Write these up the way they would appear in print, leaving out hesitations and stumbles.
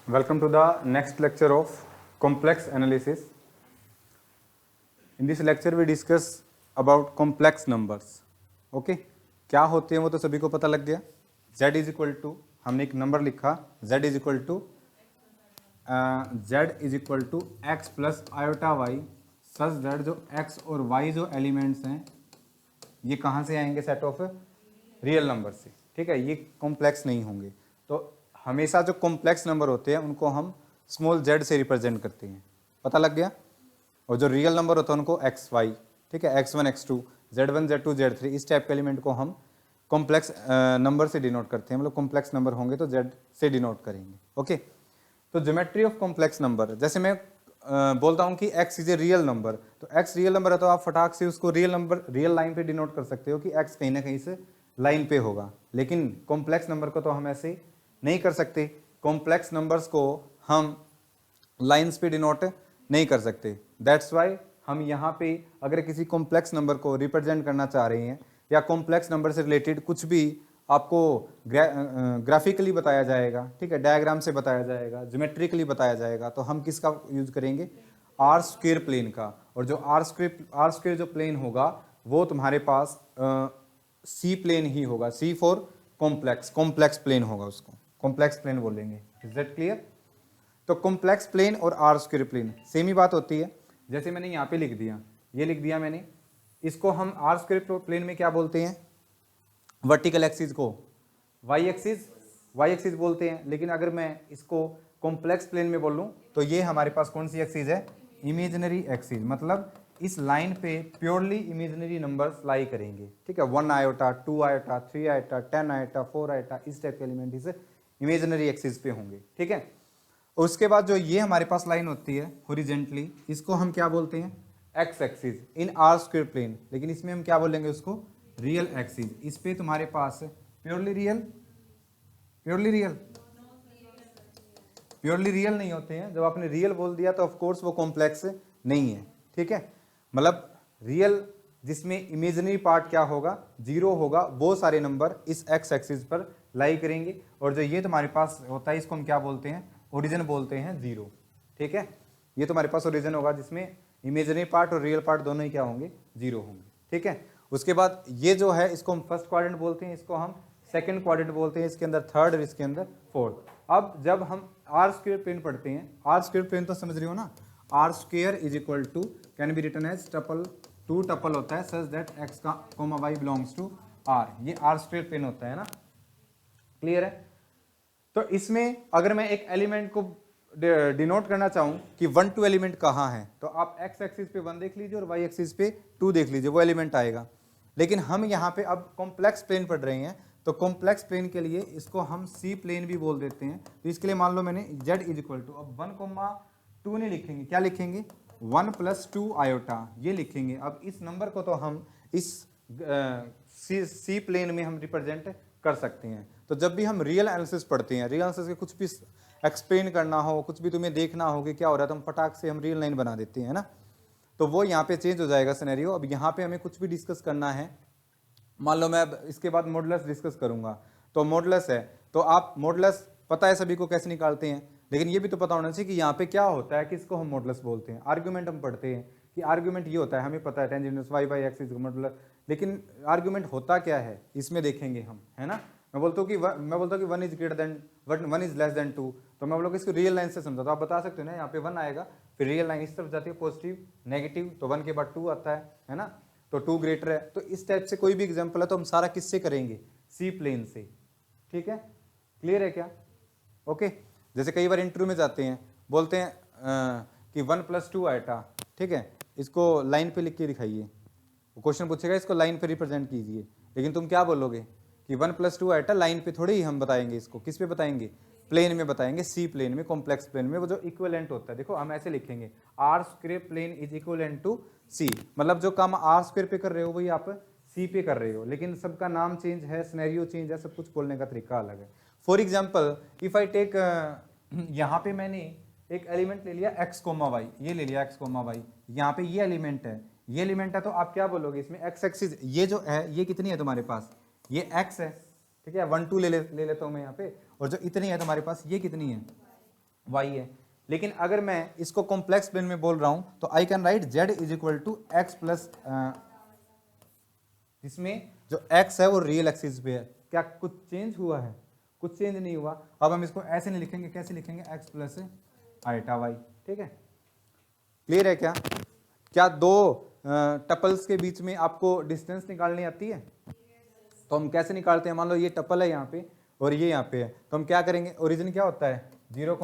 Welcome to the next lecture of complex analysis. In this lecture we discuss about complex numbers. Okay, क्या होते हैं वो तो सभी को पता लग गया. Z इज इक्वल टू, हमने एक नंबर लिखा, Z is equal to x plus iota Y such that जो x और y जो एलिमेंट्स हैं ये कहाँ से आएंगे, सेट ऑफ रियल नंबर से. ठीक है, ये कॉम्प्लेक्स नहीं होंगे. तो हमेशा जो कॉम्प्लेक्स नंबर होते हैं उनको हम स्मॉल z से रिप्रेजेंट करते हैं. पता लग गया. और जो रियल नंबर होता है उनको एक्स वाई, ठीक है, x1 x2 z1 z2 z3 इस टाइप के एलिमेंट को हम कॉम्प्लेक्स नंबर से डिनोट करते हैं. मतलब कॉम्प्लेक्स नंबर होंगे तो z से डिनोट करेंगे. ओके, तो ज्योमेट्री ऑफ कॉम्प्लेक्स नंबर, जैसे मैं बोलता हूँ कि x is a real number, तो x रियल नंबर है तो आप फटाक से उसको रियल नंबर रियल लाइन पे डिनोट कर सकते हो कि x कहीं ना कहीं से लाइन पे होगा. लेकिन कॉम्प्लेक्स नंबर को तो हम ऐसे नहीं कर सकते. कॉम्प्लेक्स नंबर्स को हम लाइंस पे डिनोट नहीं कर सकते. दैट्स वाई हम यहाँ पे अगर किसी कॉम्प्लेक्स नंबर को रिप्रेजेंट करना चाह रहे हैं या कॉम्प्लेक्स नंबर से रिलेटेड कुछ भी आपको ग्राफिकली बताया जाएगा, ठीक है, डायग्राम से बताया जाएगा, ज्योमेट्रिकली बताया जाएगा, तो हम किसका यूज करेंगे, आर स्क्वायर प्लेन का. और जो आर स्क्वायर जो प्लेन होगा वो तुम्हारे पास सी प्लेन ही होगा. सी फॉर कॉम्प्लेक्स प्लेन होगा, उसको कॉम्प्लेक्स प्लेन बोलेंगे. Is that clear. तो कॉम्प्लेक्स प्लेन और आर स्क्वायर प्लेन सेम ही बात होती है. जैसे मैंने यहाँ पे लिख दिया, ये लिख दिया मैंने, इसको हम आर स्क्वायर प्लेन में क्या बोलते हैं, वर्टिकल एक्सिस को वाई एक्सिस बोलते हैं. लेकिन अगर मैं इसको कॉम्प्लेक्स प्लेन में बोलूँ तो ये हमारे पास कौन सी एक्सिस है, इमेजिनरी एक्सिस. मतलब इस लाइन पे प्योरली इमेजिनरी नंबर्स लाई करेंगे. ठीक है, 1 iota 2 iota 3 iota 10 iota 4 iota इस टाइप के एलिमेंट इस इमेजिनरी एक्सिस पे होंगे. ठीक है, उसके बाद जो ये हमारे पास लाइन होती है हॉरिजेंटली, इसको हम क्या बोलते हैं, X axis in R square plane. लेकिन इसमें हम क्या बोलेंगे उसको, रियल एक्सिस. इस पे तुम्हारे पास प्योरली रियल नहीं होते हैं. जब आपने रियल बोल दिया तो ऑफ कोर्स वो कॉम्प्लेक्स नहीं है. ठीक है, मतलब रियल जिसमें इमेजिनरी पार्ट क्या होगा, जीरो होगा, वो सारे नंबर इस एक्स एक्सिस पर लाई करेंगे. और जो ये तुम्हारे पास होता है इसको हम क्या बोलते हैं, ओरिजिन बोलते हैं, जीरो. ठीक है, ये तुम्हारे पास ओरिजिन होगा जिसमें इमेजिनरी पार्ट और रियल पार्ट दोनों ही क्या होंगे, जीरो होंगे. ठीक है, उसके बाद ये जो है इसको हम फर्स्ट क्वाड्रेंट बोलते हैं, इसको हम सेकंड क्वाड्रेंट बोलते हैं, इसके अंदर थर्ड और इसके अंदर फोर्थ. अब जब हम आर स्क्वायर प्लेन पढ़ते हैं, आर स्क्वायर प्लेन तो समझ रहे हो ना, R square is equal to can be written as tuple, two tuple होता है सच दैट एक्स का comma Y belongs to R. ये आर स्क्वायर प्लेन होता है ना. क्लियर है. तो इसमें अगर मैं एक एलिमेंट को डिनोट करना चाहूं कि 1 2 एलिमेंट कहाँ है, तो आप एक्स एक्सिस पे 1 देख लीजिए और वाई एक्सिस पे 2 देख लीजिए, वो एलिमेंट आएगा. लेकिन हम यहाँ पे अब कॉम्प्लेक्स प्लेन पढ़ रहे हैं, तो कॉम्प्लेक्स प्लेन के लिए इसको हम सी प्लेन भी बोल देते हैं. तो इसके लिए मान लो मैंने z इज इक्वल टू, अब 1,2 नहीं लिखेंगे, क्या लिखेंगे, 1 + 2 आयोटा ये लिखेंगे. अब इस नंबर को तो हम इस सी प्लेन में हम रिप्रेजेंट कर सकते हैं. तो जब भी हम रियल एनालिसिस पढ़ते हैं, रियल एनालिसिस के कुछ भी एक्सप्लेन करना हो, कुछ भी तुम्हें देखना हो कि क्या हो रहा है, तो हम फटाक से हम रियल लाइन बना देते हैं ना. तो वो यहाँ पे चेंज हो जाएगा सिनेरियो. अब यहाँ पे हमें कुछ भी डिस्कस करना है, मान लो मैं अब इसके बाद मॉडुलस डिस्कस करूंगा, तो मॉडुलस है, तो आप मॉडुलस पता है सभी को कैसे निकालते हैं, लेकिन ये भी तो पता होना चाहिए कि यहाँ पे क्या होता है, किसको हम मॉडुलस बोलते हैं. आर्ग्यूमेंट हम पढ़ते हैं कि आर्ग्यूमेंट ये होता है, हमें पता है tan inverse y by x is modulus. लेकिन आर्ग्यूमेंट होता क्या है इसमें देखेंगे हम, है ना. मैं बोलता हूँ कि 1 is greater than 1 is less than 2, तो मैं बोलूँ कि इसको रियल लाइन से समझा. तो आप बता सकते हो ना, यहाँ पे 1 आएगा, फिर रियल लाइन इस तरफ जाती है पॉजिटिव नेगेटिव, तो 1 के बाद 2 आता है ना, तो 2 ग्रेटर है. तो इस टाइप से कोई भी एग्जाम्पल है तो हम सारा किससे करेंगे, सी प्लेन से. ठीक है, क्लियर है क्या. ओके, जैसे कई बार इंटरव्यू में जाते हैं, बोलते हैं कि 1 + 2 आयोटा, ठीक है, इसको लाइन पे लिख के दिखाइए. क्वेश्चन पूछेगा इसको लाइन पे रिप्रेजेंट कीजिए, लेकिन तुम क्या बोलोगे कि 1 + 2 आयोटा लाइन पे थोड़ी ही हम बताएंगे इसको, किस पे बताएंगे, प्लेन में बताएंगे, सी प्लेन में, कॉम्प्लेक्स प्लेन में. वो जो इक्विवेलेंट होता है, देखो हम ऐसे लिखेंगे, R square plane is equivalent to C. मतलब जो काम आर स्क्वायर पे कर रहे हो वही आप सी पे कर रहे हो, लेकिन सबका नाम चेंज है, सिनेरियो चेंज है, सब कुछ बोलने का तरीका अलग है. For example if I take, यहाँ पे मैंने एक एलिमेंट ले लिया x, y, ये ले लिया x, y, यहाँ पे ये एलिमेंट है, ये एलिमेंट है, तो आप क्या बोलोगे इसमें, x एक्सिस ये जो है ये कितनी है तुम्हारे पास, ये x है. ठीक है, 1 2 ले लेता हूँ मैं यहाँ पे, और जो इतनी है तुम्हारे पास ये कितनी है, y है। लेकिन अगर मैं इसको कॉम्प्लेक्स प्लेन में बोल रहा हूं तो I can write z is equal to X plus, इसमें जो x है वो रियल एक्सिस पे है। क्या कुछ चेंज हुआ है? कुछ चेंज नहीं हुआ। अब हम इसको ऐसे नहीं लिखेंगे, कैसे लिखेंगे? x plus iota y। ठीक है, क्लियर है क्या? क्या दो टपल्स के बीच में आपको डिस्टेंस निकालनी आती है? तो हम कैसे निकालते हैं? मान लो ये टपल है यहाँ पे और ये यहाँ पे है, तो हम क्या करेंगे? ओरिजिन क्या होता है? 0,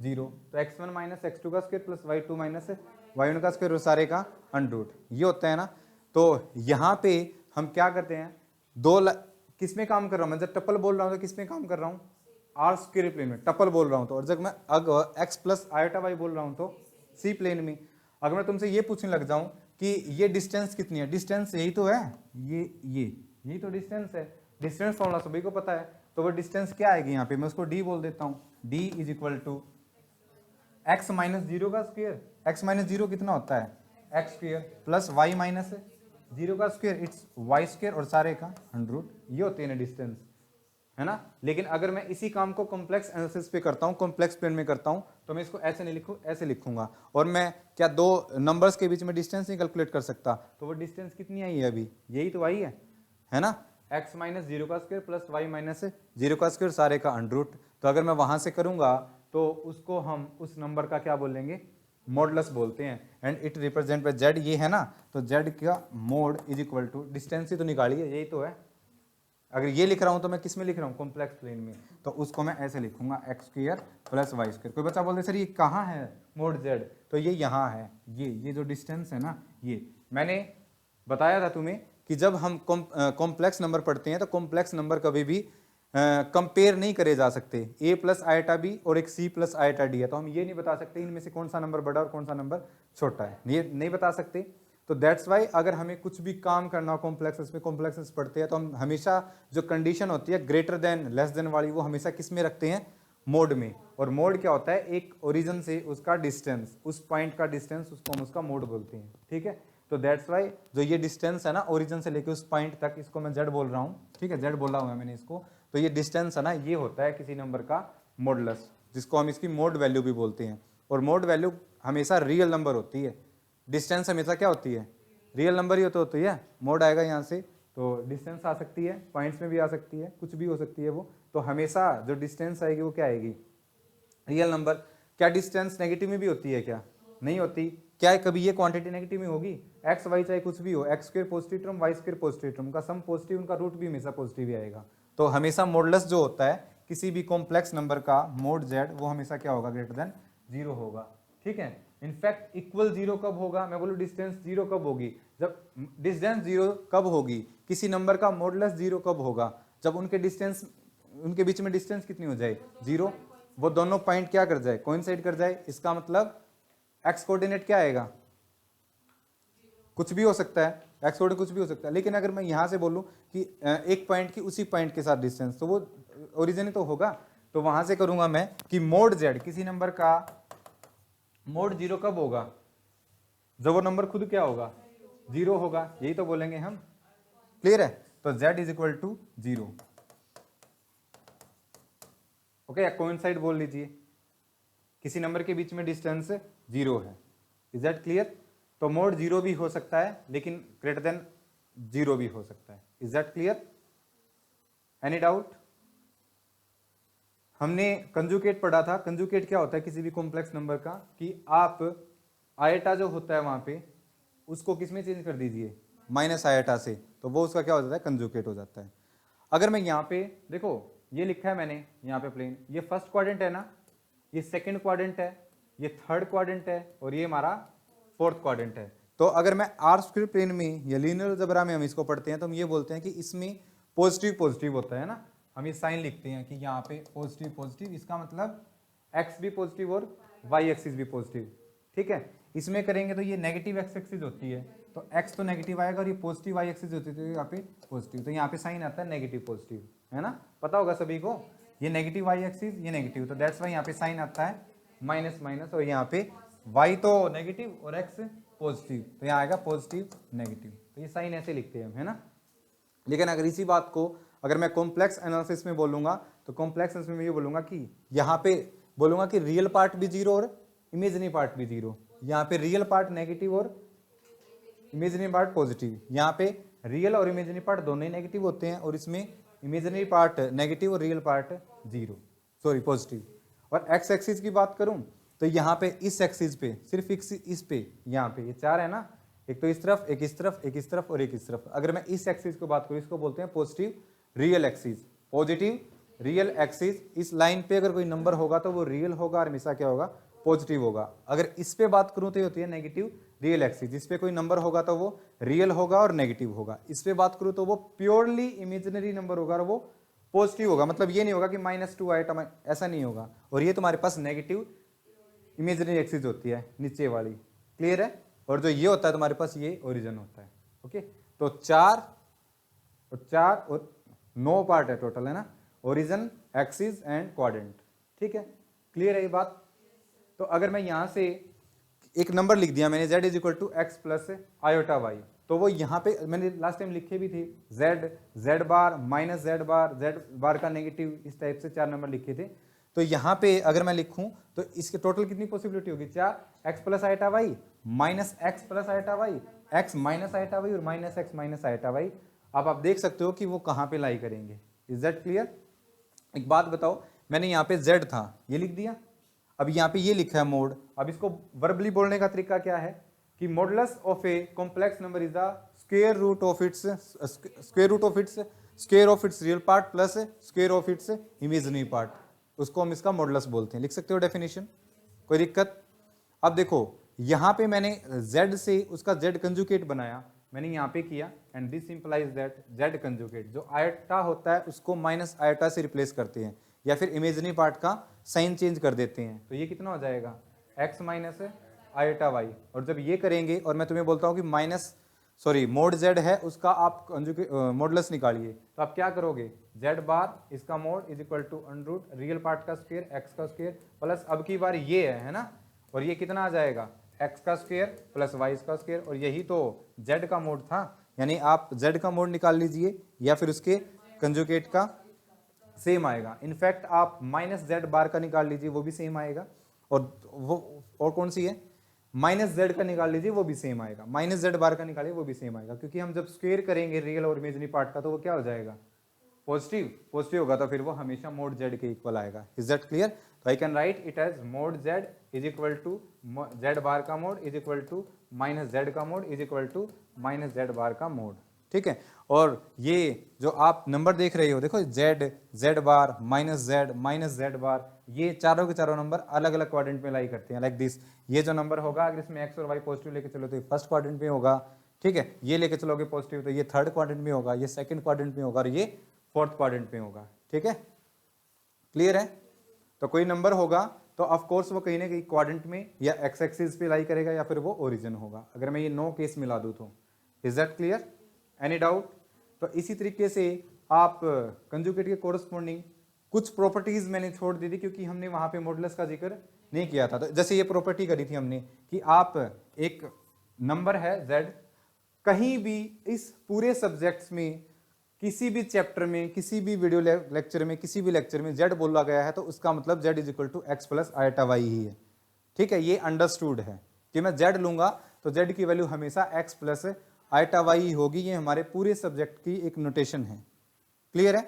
0। तो x1 माइनस x2 का square plus y2 minus y1 का स्क्वायर, सारे का अंडरूट, ये होता है ना। तो यहाँ पे हम क्या करते हैं? किस में काम कर रहा हूँ मैं? जब टपल बोल रहा हूँ तो किस में काम कर रहा हूँ? आर स्क्वायर प्लेन में टपल बोल रहा हूँ तो। और जब मैं x प्लस आयोटा y बोल रहा हूँ तो सी प्लेन में। अगर मैं तुमसे ये पूछने लग जाऊं कि ये डिस्टेंस कितनी है, डिस्टेंस यही तो है, यही तो डिस्टेंस है। डिस्टेंस फॉर्मूला सभी को पता है, तो वो डिस्टेंस क्या आएगी यहाँ पे? मैं उसको d बोल देता हूँ। d is equal to X minus 0 का स्क्वायर। एक्स माइनस 0 कितना होता है? X square plus Y minus 0 का स्क्वायर, इट्स वाई स्क्वायर, और सारे का अंडरूट। ये होती है ना डिस्टेंस, है ना। लेकिन अगर मैं इसी काम को कॉम्प्लेक्स एनालिसिस पे करता हूँ, कॉम्प्लेक्स प्लेन में करता हूँ, तो मैं इसको ऐसे नहीं लिखूँ, ऐसे लिखूंगा। और मैं क्या दो नंबर्स के बीच में डिस्टेंस नहीं कैलकुलेट कर सकता? तो वो डिस्टेंस कितनी आई है अभी? यही तो आई है ना। x माइनस 0 का स्क्वायर प्लस वाई माइनस 0 का स्क्वायर, सारे का अंडरूट। तो अगर मैं वहां से करूंगा तो उसको हम उस नंबर का क्या बोलेंगे? मॉडुलस बोलते हैं। And it represent by z, ये है ना। तो z का mod is equal to distance ही तो निकाली है, यही तो है। अगर ये लिख रहा हूं तो मैं किस में लिख रहा हूं? कॉम्प्लेक्स प्लेन में। तो उसको मैं ऐसे लिखूंगा x square plus Y square. कोई बच्चा बोलते सर ये कहाँ है मोड z? तो ये यहाँ है। ये जो डिस्टेंस है ना, ये मैंने बताया था तुम्हें कि जब हम कॉम्प्लेक्स नंबर पढ़ते हैं तो कॉम्प्लेक्स नंबर कभी भी कंपेयर नहीं करे जा सकते। a प्लस आइटा बी और एक c प्लस आइटा डी है, तो हम ये नहीं बता सकते इनमें से कौन सा नंबर बड़ा और कौन सा नंबर छोटा है, ये नहीं बता सकते। तो दैट्स वाई अगर हमें कुछ भी काम करना हो कॉम्प्लेक्सेस में, कॉम्प्लेक्सेस पढ़ते हैं तो हम हमेशा जो कंडीशन होती है ग्रेटर देन लेस देन वाली, वो हमेशा किस में रखते हैं? मोड में। और मोड क्या होता है? एक ओरिजिन से उसका डिस्टेंस, उस पॉइंट का डिस्टेंस, उसको हम उसका मोड बोलते हैं। ठीक है, तो दैट्स वाई जो ये डिस्टेंस है ना ओरिजिन से लेके उस पॉइंट तक, इसको मैं z बोल रहा हूँ। ठीक है, z बोला हुआ है मैंने इसको। तो ये डिस्टेंस है ना, ये होता है किसी नंबर का मॉडुलस, जिसको हम इसकी मोड वैल्यू भी बोलते हैं। और मोड वैल्यू हमेशा रियल नंबर होती है, डिस्टेंस हमेशा क्या होती है? रियल नंबर ही तो होती है। मोड आएगा यहाँ से तो डिस्टेंस आ सकती है, पॉइंट्स में भी आ सकती है, कुछ भी हो सकती है वो। तो हमेशा जो डिस्टेंस आएगी वो क्या आएगी? Real number. क्या डिस्टेंस नेगेटिव में भी होती है? क्या नहीं होती। क्या कभी ये क्वांटिटी नेगेटिव में होगी? एक्स वाई चाहे कुछ भी हो, X square positive term, Y square positive term, उनका सम पॉजिटिव, उनका रूट भी हमेशा पॉजिटिव ही आएगा। तो हमेशा मॉडुलस जो होता है किसी भी कॉम्प्लेक्स नंबर का, मोड z, वो हमेशा क्या होगा? ग्रेटर देन 0 होगा। ठीक है, इनफैक्ट इक्वल 0 कब होगा? मैं बोलूँ डिस्टेंस 0 कब होगी? जब डिस्टेंस 0 कब होगी? किसी नंबर का मॉडुलस 0 कब होगा? जब उनके डिस्टेंस, उनके बीच में डिस्टेंस कितनी हो जाए? 0। वो दोनों पॉइंट क्या कर जाए? कोइंसाइड कर जाए। इसका मतलब एक्स कोऑर्डिनेट क्या आएगा? कुछ भी हो सकता है, एक्स कोऑर्डिनेट कुछ भी हो सकता है। लेकिन अगर मैं यहां से बोलूं कि एक पॉइंट की उसी पॉइंट के साथ डिस्टेंस, तो वो ओरिजिन ही तो होगा। तो वहां से करूंगा मैं कि मोड z, किसी नंबर का मोड 0 कब होगा? जब वो नंबर खुद क्या होगा? 0 होगा, यही तो बोलेंगे हम। क्लियर है? तो z is equal to 0। Okay, coincide बोल लीजिए, किसी नंबर के बीच में डिस्टेंस 0 है। Is that clear? तो मोड 0 भी हो सकता है लेकिन ग्रेटर देन 0 भी हो सकता है। Is that clear? Any doubt? हमने कंजुकेट पढ़ा था। कंजुकेट क्या होता है किसी भी कॉम्प्लेक्स नंबर का? कि आप आयटा जो होता है वहां पे, उसको किस में चेंज कर दीजिए? माइनस आयटा से, तो वो उसका क्या हो जाता है? कंजुकेट हो जाता है। अगर मैं यहाँ पे देखो, ये लिखा है मैंने यहाँ पे प्लेन, ये फर्स्ट क्वाड्रेंट है ना, ये सेकंड क्वाड्रेंट है, ये थर्ड क्वाड्रेंट है, और ये हमारा फोर्थ क्वाड्रेंट है। तो अगर मैं आर स्क्वायर प्लेन में या लीनियर अलजेब्रा में हम इसको पढ़ते हैं तो हम ये बोलते हैं कि इसमें पॉजिटिव पॉजिटिव होता है ना। हम ये साइन लिखते हैं कि यहाँ पे पॉजिटिव पॉजिटिव, इसका मतलब एक्स भी पॉजिटिव और वाई एक्सिस भी पॉजिटिव। ठीक है, इसमें करेंगे तो ये नेगेटिव एक्स एक्सिस होती है, तो एक्स तो नेगेटिव आएगा, और ये पॉजिटिव वाई एक्सिस होती है, तो यहाँ पे पॉजिटिव, तो यहाँ पे साइन आता है नेगेटिव पॉजिटिव, है ना। पता होगा सभी को, ये नेगेटिव वाई एक्सिस, ये नेगेटिव, तो दैट्स वाई यहाँ पे साइन आता है माइनस माइनस, और यहाँ पे y तो नेगेटिव और x पॉजिटिव, तो यहाँ आएगा पॉजिटिव नेगेटिव। तो ये साइन ऐसे लिखते हैं हम, है ना। लेकिन अगर इसी बात को अगर मैं कॉम्प्लेक्स एनालिसिस में बोलूंगा तो कॉम्प्लेक्स एनालिसिस में ये बोलूंगा कि यहाँ पे बोलूंगा कि रियल पार्ट भी जीरो और इमेजिनरी पार्ट भी जीरो। यहाँ पे रियल पार्ट नेगेटिव और इमेजिनरी पार्ट पॉजिटिव। यहाँ पे रियल और इमेजिनरी पार्ट दोनों ही नेगेटिव होते हैं और इसमें इमेजिनरी पार्ट नेगेटिव और real part zero, sorry positive. और एक्स एक्सिस की बात करूं तो यहाँ पे इस एक्सिस पे सिर्फ इस पे यहाँ पे ये चार है ना, एक तो इस तरफ, एक इस तरफ, एक इस तरफ और एक इस तरफ। अगर मैं इस एक्सिस को बात करूं, इसको बोलते हैं positive real axis, positive real axis. इस लाइन पे अगर कोई नंबर होगा तो वो रियल होगा और हमेशा क्या होगा, पॉजिटिव होगा। अगर इस पे बात करूं तो ये होती है नेगेटिव रियल एक्सिस, जिस पे कोई नंबर होगा तो वो रियल होगा और नेगेटिव होगा। इस पे बात करूं तो वो प्योरली इमेजिनरी नंबर होगा और वो पॉजिटिव होगा। मतलब ये नहीं होगा कि -2 आइटम, ऐसा नहीं होगा। और ये तुम्हारे पास नेगेटिव इमेजिनरी एक्सिस होती है नीचे वाली, क्लियर है। और जो ये होता है तुम्हारे पास, ये ओरिजिन होता है। ओके, तो 4 और 9 पार्ट है टोटल, है ना, ओरिजिन, एक्सिस एंड क्वाड्रेंट। ठीक है, क्लियर है ये बात। तो अगर मैं यहां से एक नंबर लिख दिया मैंने, z is equal to X plus iota Y, तो वो यहाँ पे मैंने लास्ट टाइम लिखे भी थे, z बार माइनस z बार का नेगेटिव, इस टाइप से 4 नंबर लिखे थे। तो यहाँ पे अगर मैं लिखूं तो इसके टोटल कितनी पॉसिबिलिटी होगी, 4, x plus iota y minus x plus iota y, x minus iota y और minus x minus iota y. अब आप देख सकते हो कि वो कहाँ पे लाई करेंगे। Is that clear. एक बात बताओ, मैंने यहाँ पे z था, ये लिख दिया। अब यहाँ पे ये लिखा है मोड। अब इसको वर्बली बोलने का तरीका क्या है कि modulus of a complex number is the square root of its real part plus square of its imaginary part, उसको हम इसका मॉडुलस बोलते हैं। लिख सकते हो डेफिनेशन, कोई दिक्कत। अब देखो यहाँ पे मैंने z से उसका z कंजुगेट बनाया, मैंने यहाँ पे किया, and this implies that z conjugate, जो आयोटा होता है उसको माइनस आयोटा से रिप्लेस करते हैं या फिर इमेजिनरी पार्ट का साइन चेंज कर देते हैं। तो ये कितना हो जाएगा, x माइनस आयोटा वाई। और जब ये करेंगे और मैं तुम्हें बोलता हूँ कि मोड z है, उसका आप मॉडुलस निकालिए, तो आप क्या करोगे, z बार इसका mod is equal to under root real part का स्क्वायर x का स्क्वायर प्लस अब की बार ये है ना, और ये कितना आ जाएगा, x का स्क्वायर प्लस y का स्क्वायर। और यही तो z का मोड था, यानी आप z का मोड निकाल लीजिए या फिर उसके कंजुगेट का, सेम आएगा। इनफैक्ट आप माइनस z बार का निकाल लीजिए, वो भी सेम आएगा। और कौन सी है, माइनस z का निकाल लीजिए, वो भी सेम आएगा। माइनस z बार का निकालिए, वो भी सेम आएगा, क्योंकि हम जब स्क्वायर करेंगे रियल और इमेजिनरी पार्ट का तो वो क्या हो जाएगा, पॉजिटिव होगा, तो फिर वो हमेशा मोड z के इक्वल आएगा। Is that clear. तो I can write it as mod z is equal to z bar का mod is equal to minus z का mod is equal to minus z bar का mod. ठीक है, और ये जो आप नंबर देख रहे हो, देखो z बार माइनस z बार, ये चारों के चारों नंबर अलग अलग क्वाड्रेंट में लाई करते हैं, लाइक दिस। ये जो नंबर होगा, अगर इसमें x और y पॉजिटिव लेके चलो तो ये फर्स्ट क्वाड्रेंट में होगा। ठीक है, ये लेके चलोगे पॉजिटिव तो ये थर्ड क्वाड्रेंट में होगा, ये सेकंड क्वाड्रेंट में होगा और ये फोर्थ क्वाड्रेंट में होगा। ठीक है, क्लियर है। तो कोई नंबर होगा तो ऑफ कोर्स वो कहीं ना कहीं क्वाड्रेंट में या एक्स एक्सिस पे लाई करेगा या फिर वो ओरिजिन होगा, अगर मैं ये 9 केस मिला दूं तो। Is that clear, any doubt. तो इसी तरीके से आप कंजुगेट के कोरस्पॉन्डिंग कुछ प्रॉपर्टीज मैंने छोड़ दी थी, क्योंकि हमने वहां पे मॉडुलस का जिक्र नहीं किया था। तो जैसे ये प्रॉपर्टी करी थी हमने कि आप एक नंबर है z, कहीं भी इस पूरे सब्जेक्ट्स में किसी भी चैप्टर में, किसी भी वीडियो लेक्चर में, किसी भी लेक्चर में z बोला गया है तो उसका मतलब z is equal to X plus iota Y ही है। ठीक है, ये अंडरस्टूड है कि मैं z लूंगा तो z की वैल्यू हमेशा x प्लस आयोटा वाई होगी। ये हमारे पूरे सब्जेक्ट की एक नोटेशन है। क्लियर है,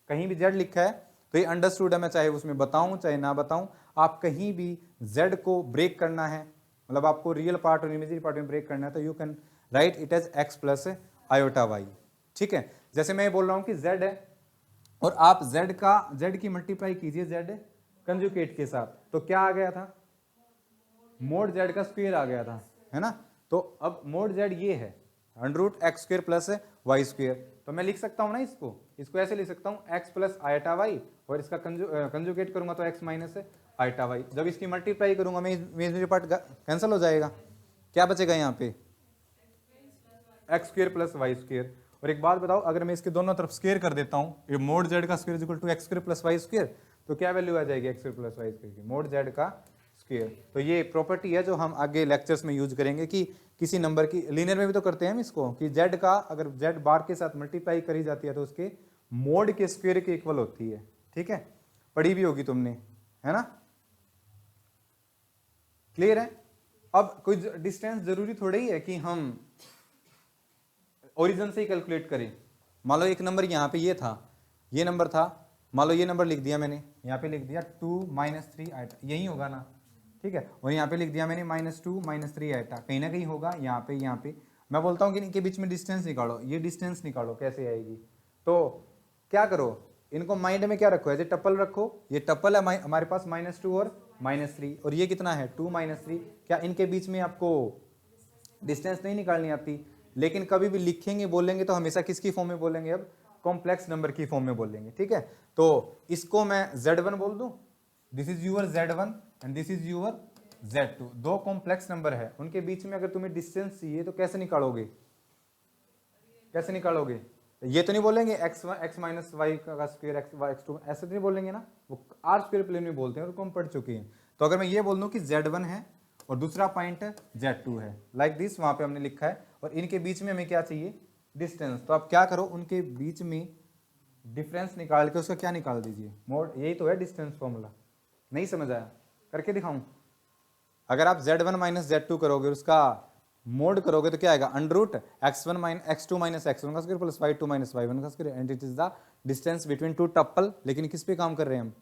कहीं भी z लिखा है तो ये अंडरस्टूड है, मैं चाहे उसमें बताऊं चाहे ना बताऊं। आप कहीं भी z को ब्रेक करना है, मतलब आपको रियल पार्ट और इमेजिनरी पार्ट में ब्रेक करना है, तो you can write it as x plus iota Y. ठीक है, जैसे मैं बोल रहा हूं कि z है और आप z की मल्टीप्लाई कीजिए z कंजुगेट के साथ, तो क्या आ गया था, मोड z का स्क्वायर आ गया था, है ना। तो अब मोड z ये है under root X square plus Y square. तो मैं लिख सकता हूं ना इसको ऐसे लिख सकता हूं x प्लस आयोटा वाई, और इसका कंजुगेट करूंगा तो x माइनस आयोटा वाई। जब इसकी मल्टीप्लाई करूंगा मैं इमेजिनरी पार्ट कैंसिल हो जाएगा, क्या बचेगा यहाँ पे, X square plus Y square. और एक बात बताओ, अगर मैं इसके दोनों तरफ स्क्वायर कर देता हूँ, ये मोड z का square equal to X square plus Y square, तो क्या वैल्यू आ जाएगी X square plus Y square की, मोड z का स्क्वायर। तो ये प्रॉपर्टी है जो हम आगे लेक्चर्स में यूज करेंगे कि किसी नंबर की, लीनियर में भी तो करते हैं हम इसको, कि z का अगर z बार के साथ मल्टीप्लाई करी जाती है तो उसके मोड के स्क्वायर के इक्वल होती है। ठीक है, पढ़ी भी होगी तुमने, है ना। क्लियर है? अब कोई डिस्टेंस जरूरी थोड़ी ही है कि हम ओरिजिन से ही कैलकुलेट करें। मान लो एक नंबर यहाँ पे ये था, ये नंबर था, मान लो ये नंबर लिख दिया मैंने, यहाँ पे लिख दिया 2 - 3 आइटा, यही होगा ना, ठीक है। और यहाँ पे लिख दिया मैंने -2 - 3 आइटा, कहीं ना कहीं होगा यहाँ पे, यहाँ पे। मैं बोलता हूँ कि इनके बीच में डिस्टेंस निकालो, ये डिस्टेंस निकालो, कैसे आएगी? तो क्या करो, इनको माइंड में क्या रखो, एज ए टप्पल रखो। ये टप्पल है हमारे पास -2 और -3, और ये कितना है 2 - 3। क्या इनके बीच में आपको डिस्टेंस नहीं निकालनी आती? लेकिन कभी भी लिखेंगे बोलेंगे तो हमेशा किसकी फॉर्म में बोलेंगे? अब कॉम्प्लेक्स नंबर की फॉर्म में बोलेंगे, ठीक है। तो इसको मैं Z1 बोल दूं, this is your Z1 and this is your Z2। दो कॉम्प्लेक्स नंबर है, उनके बीच में अगर तुम्हें डिस्टेंस चाहिए तो कैसे निकालोगे? कैसे निकालोगे? ये तो नहीं बोलेंगे x - y का स्क्वायर x2, ऐसे तो नहीं बोलेंगे ना, वो R² प्लेन में बोलते हैं और हम पढ़ चुके हैं। तो अगर मैं ये बोल दूं कि Z1 है और दूसरा पॉइंट Z2 है, लाइक दिस, वहां पे हमने लिखा है, और इनके बीच में हमें क्या चाहिए? डिस्टेंस। तो आप क्या करो, उनके बीच में डिफरेंस निकाल के उसका क्या निकाल दीजिए? मोड। यही तो है डिस्टेंस फॉर्मूला। नहीं समझ आया? करके दिखाऊं? अगर आप Z1 - Z2 करोगे, उसका मोड करोगे तो क्या आएगा? √ x1 - x2 - x1 का स्क्वायर प्लस y2 - y1 का square, and it is the distance between two tuple. लेकिन किस पे काम कर रहे हैं हम?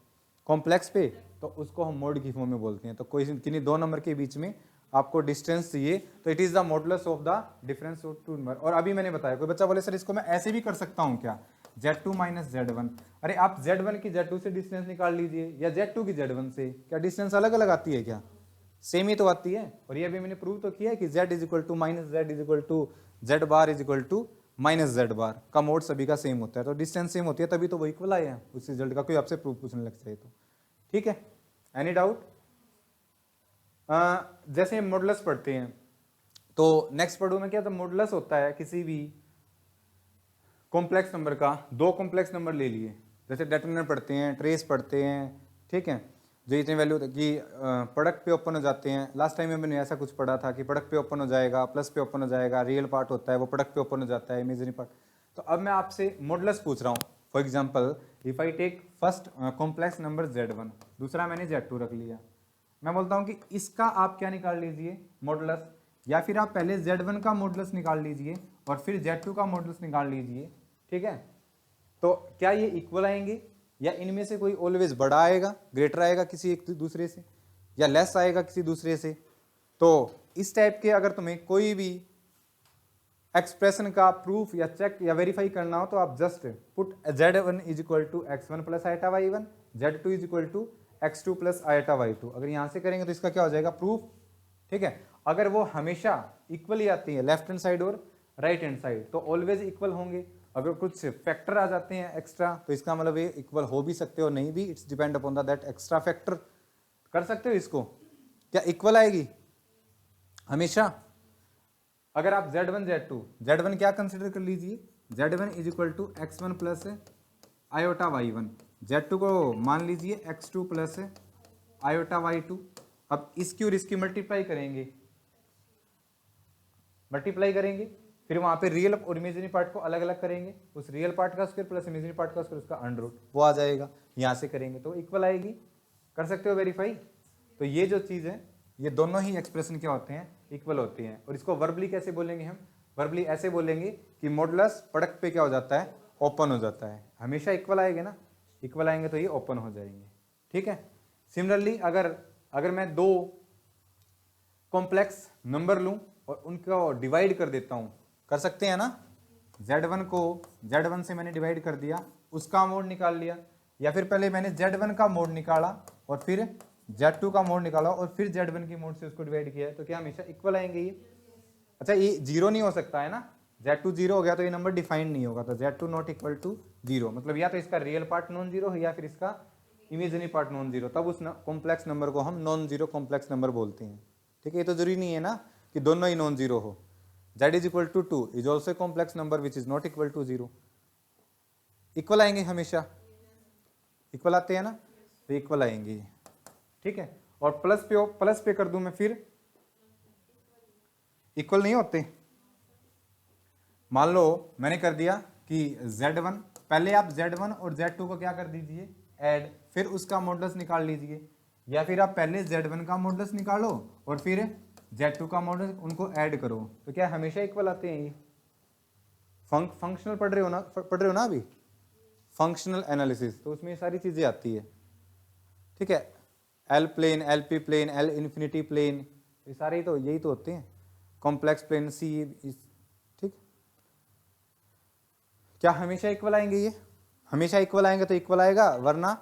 कॉम्प्लेक्स पे, तो उसको हम मोड की फॉर्म में बोलते हैं। तो कोई किन्हीं दो नंबर के बीच में आपको डिस्टेंस चाहिए तो it is the modulus of the difference of two number. और अभी मैंने बताया, कोई बच्चा बोले सर इसको मैं ऐसे भी कर सकता हूं क्या? Z2 - Z1। अरे आप Z1 की Z2 से डिस्टेंस निकाल लीजिए, या Z2 की Z1 से। क्या डिस्टेंस अलग अलग आती है क्या? सेम ही तो आती है। और ये अभी मैंने प्रूव तो किया है कि Z = -Z Z - -Z का मोड सभी का सेम होता है। तो डिस्टेंस सेम होती है तभी तो वो इक्वल आए हैं उस रिजल्ट का। कोई आपसे प्रूफ पूछने लग जाए तो, ठीक है। Any doubt? जैसे मॉडुलस पढ़ते हैं तो नेक्स्ट पढ़ू मैं क्या, तो मॉडुलस होता है किसी भी कॉम्प्लेक्स नंबर का। दो कॉम्प्लेक्स नंबर ले लिए, जैसे डेटरमिनेंट पढ़ते हैं, ट्रेस पढ़ते हैं, ठीक है, जो इतनी वैल्यू कि प्रोडक्ट पे ओपन हो जाते हैं। लास्ट टाइम में मैंने ऐसा कुछ पढ़ा था कि प्रोडक्ट पे ओपन हो जाएगा, प्लस पे ओपन हो जाएगा, रियल पार्ट होता है वो प्रोडक्ट पे ओपन हो जाता है, इमेजिनरी पार्ट। तो अब मैं आपसे मॉडुलस पूछ रहा हूँ। For example if I take first complex number Z1, दूसरा मैंने Z2 रख लिया। मैं बोलता हूँ कि इसका आप क्या निकाल लीजिए? मॉडुलस। या फिर आप पहले Z1 का मॉडुलस निकाल लीजिए और फिर Z2 का मॉडुलस निकाल लीजिए, ठीक है। तो क्या ये इक्वल आएंगे, या इनमें से कोई ऑलवेज बड़ा आएगा, ग्रेटर आएगा किसी एक दूसरे से, या लेस आएगा किसी दूसरे से? तो इस टाइप के अगर तुम्हें कोई भी एक्सप्रेशन का प्रूफ या चेक या वेरीफाई करना हो तो आप just put Z1 = x1 + iota y1, Z2 = x2 + iota y2। अगर यहां से करेंगे तो इसका क्या हो जाएगा? प्रूफ, ठीक है। अगर वो हमेशा इक्वल ही आती है, लेफ्ट हैंड साइड और राइट हैंड साइड, तो ऑलवेज इक्वल होंगे। अगर कुछ फैक्टर आ जाते हैं एक्स्ट्रा तो इसका मतलब ये इक्वल हो भी सकते हो, नहीं भी, it's depend upon that extra factor. कर सकते हो इसको? क्या इक्वल आएगी हमेशा? अगर आप Z1 क्या कंसिडर कर लीजिए? Z1 = x1 + iota y1, Z2 को मान लीजिए x2 + आयोटा y2। अब इसकी और इसकी मल्टीप्लाई करेंगे, फिर वहां पे रियल और इमेजिनरी पार्ट को अलग अलग करेंगे, उस रियल पार्ट का स्क्वायर प्लस इमेजिनरी पार्ट का स्क्वायर, उसका √ वो आ जाएगा। यहां से करेंगे तो इक्वल आएगी। कर सकते हो वेरीफाई? तो ये जो चीज है, ये दोनों ही एक्सप्रेशन क्या होते हैं? इक्वल होती हैं। और इसको वर्बली कैसे बोलेंगे हम? वर्बली ऐसे बोलेंगे कि मॉडुलस प्रोडक्ट पे क्या हो जाता है? ओपन हो जाता है। हमेशा इक्वल आएंगे ना, इक्वल आएंगे तो ये ओपन हो जाएंगे, ठीक है। सिमिलरली अगर मैं दो कॉम्प्लेक्स नंबर लूं और उनको डिवाइड कर देता हूं, कर सकते हैं ना? Z1 को Z1 से मैंने डिवाइड कर दिया, उसका मोड निकाल लिया, या फिर पहले मैंने Z1 का मोड निकाला और फिर Z2 का मोड निकाला और फिर Z1 की मोड से उसको डिवाइड किया, तो क्या हमेशा इक्वल आएंगे ये? अच्छा, ये जीरो नहीं हो सकता है ना? Z2 जीरो हो गया तो ये नंबर डिफाइंड नहीं होगा। तो Z2 ≠ 0, मतलब या तो इसका रियल पार्ट नॉन जीरो है या फिर इसका इमेजिनरी पार्ट नॉन जीरो, तब उस कॉम्प्लेक्स नंबर को हम नॉन जीरो कॉम्प्लेक्स नंबर बोलते हैं, ठीक है। ये तो जरूरी नहीं है ना कि दोनों ही नॉन जीरो हो। Z = 2 is also complex number which is not equal to 0। Equal आएंगे हमेशा, इक्वल आते हैं ना, तो इक्वल आएंगे, ठीक है। और प्लस पे कर दूं मैं, फिर इक्वल नहीं होते। मान लो मैंने कर दिया कि Z1, पहले आप Z1 और Z2 को क्या कर दीजिए? ऐड, फिर उसका मॉडुलस निकाल लीजिए। या फिर आप पहले Z1 का मॉडुलस निकालो और फिर Z2 का मॉडुलस, उनको ऐड करो, तो क्या हमेशा इक्वल आते हैं ये? फंक्शनल पढ़ रहे हो ना अभी, फंक्शनल एनालिसिस, तो उसमें ये सारी चीजें आती है, ठीक है। L plane, L P plane, L infinity plane, ये सारे तो यही तो होते हैं, कॉम्प्लेक्स प्लेन सी, ठीक। क्या हमेशा इक्वल आएंगे ये? हमेशा इक्वल आएंगे तो इक्वल आएगा, वरना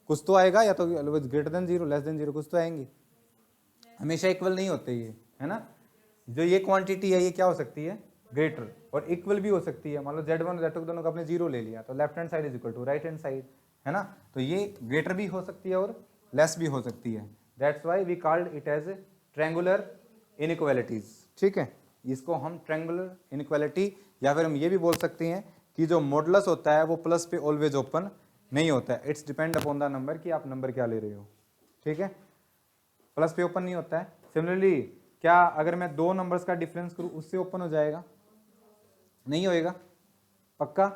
कुछ तो आएगा, या तो greater than zero, less than zero, कुछ तो आएंगे। हमेशा इक्वल नहीं होते ये, है ना। जो ये क्वांटिटी है ये क्या हो सकती है? ग्रेटर, और इक्वल भी हो सकती है। मान लो Z1 Z2 दोनों का आपने जीरो ले लिया, तो left hand side is equal to right hand side, है ना। तो ये ग्रेटर भी हो सकती है और लेस भी हो सकती है। That's why we called it as triangular inequalities, ठीक है। इसको हम ट्रायंगुलर इनइक्वालिटी, या फिर हम ये भी बोल सकते हैं कि जो मॉडुलस होता है वो प्लस पे ऑलवेज ओपन नहीं होता है। It's depend upon the number कि आप नंबर क्या ले रहे हो, ठीक है। प्लस पे ओपन नहीं होता है। सिमिलरली क्या अगर मैं दो नंबर्स का डिफरेंस करूं उससे ओपन हो जाएगा? नहीं होएगा, पक्का।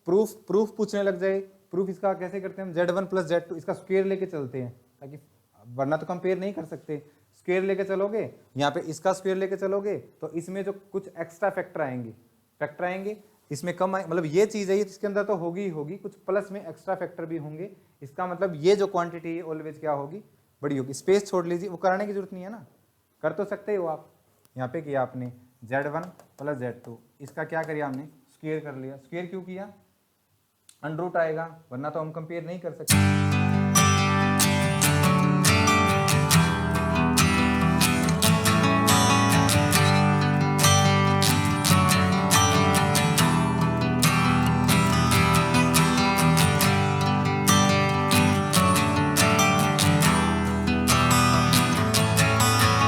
प्रूफ पूछने लग जाए, प्रूफ इसका कैसे करते हैं हम? Z1 प्लस Z2, इसका स्क्वायर लेके चलते हैं, ताकि वरना तो कंपेयर नहीं कर सकते। स्क्वायर लेके चलोगे, यहाँ पे इसका स्क्वायर लेके चलोगे, तो इसमें जो कुछ एक्स्ट्रा फैक्टर आएंगे, इसमें कम आए, मतलब ये चीज है, इसके अंदर तो होगी ही होगी, कुछ प्लस में एक्स्ट्रा फैक्टर भी होंगे। इसका मतलब ये जो क्वांटिटी है ऑलवेज क्या होगी? बड़ी होगी। स्पेस छोड़ लीजिए, वो कराने की जरूरत नहीं है ना, कर तो सकते हो आप। यहाँ पे किया आपने Z1 प्लस Z2, इसका क्या करिए हमने? स्क्वायर कर लिया। स्क्वायर क्यों किया? अंडर रूट आएगा, वरना तो हम कंपेयर नहीं कर सकते।